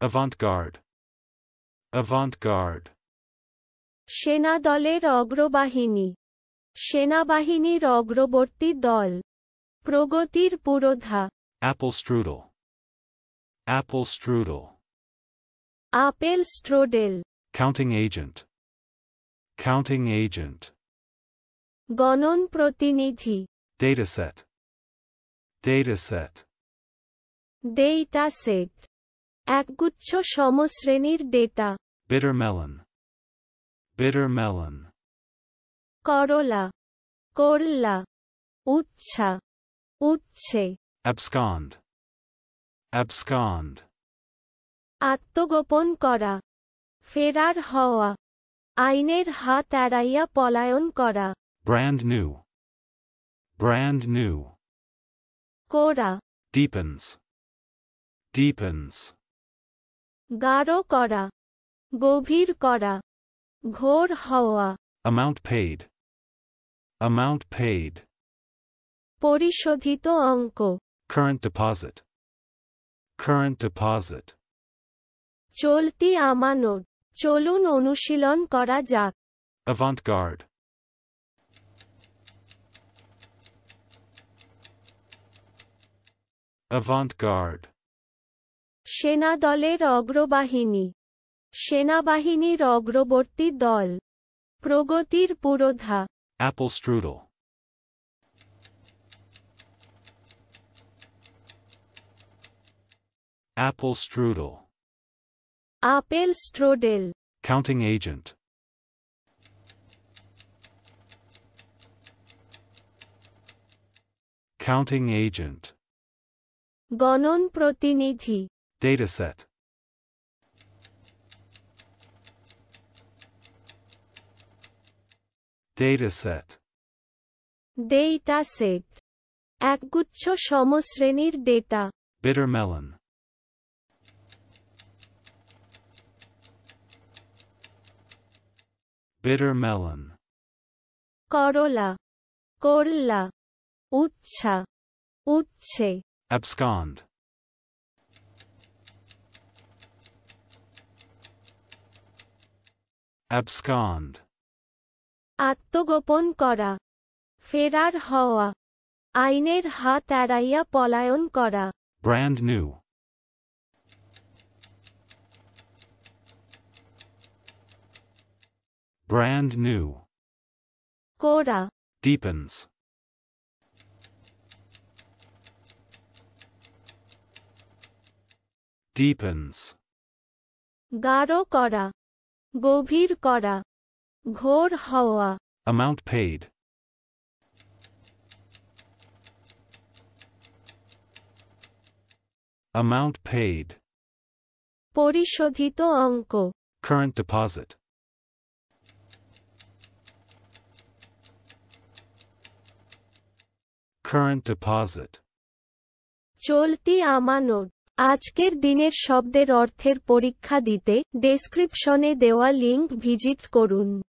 Avant-garde. Avant-garde. সেনাদলের অগ্রবাহিনী, সেনাবাহিনীর অগ্রবর্তী দল, প্রগতির পুরোধা। Apple strudel. Apple strudel. Apple strudel, Counting agent. Counting agent. গণন প্রতিনিধি, Dataset. Dataset. ডেটা সেট, একগুচ্ছ সমশ্রেণীর data. Bitter melon. Bitter melon. করলা, করলা, উচ্ছা, উচ্ছে। Abscond. Abscond. আত্মগোপন করা, ফেরার হওয়া, আইনের হাত এড়াইয়া পলায়ন করা। Brand new. Brand new. কোরা, Deepens. Deepens. গাঢ় করা, গভীর করা, ঘোর হওয়া। Amount paid. Amount paid. পরিশোধিত অঙ্ক, Current deposit. Current deposit. চলতি আমানত। চলুন অনুশীলন করা যাক। Avant-garde. Avant-garde. সেনাদলের অগ্রবাহিনী, সেনাবাহিনীর অগ্রবর্তী দল, প্রগতির পুরোধা। Apple strudel. Apple strudel. Apple strudel, Counting agent. Counting agent. গণন প্রতিনিধি, Dataset. Dataset. ডেটা সেট, একগুচ্ছ সমশ্রেণীর data. Bitter melon. Bitter melon. করলা, করলা, উচ্ছা, উচ্ছে। Abscond. Abscond. আত্মগোপন করা, ফেরার হওয়া, আইনের হাত এড়াইয়া পলায়ন করা। Brand new. Brand new. কোরা, Deepens. Deepens. গাঢ় করা, গভীর করা, ঘোর হওয়া। Amount paid. Amount paid. পরিশোধিত অঙ্ক, Current deposit. Current deposit. চলতি আমানত। আজকের দিনের শব্দের অর্থের পরীক্ষা দিতে ডেসক্রিপশনে দেওয়া লিংক ভিজিট করুন।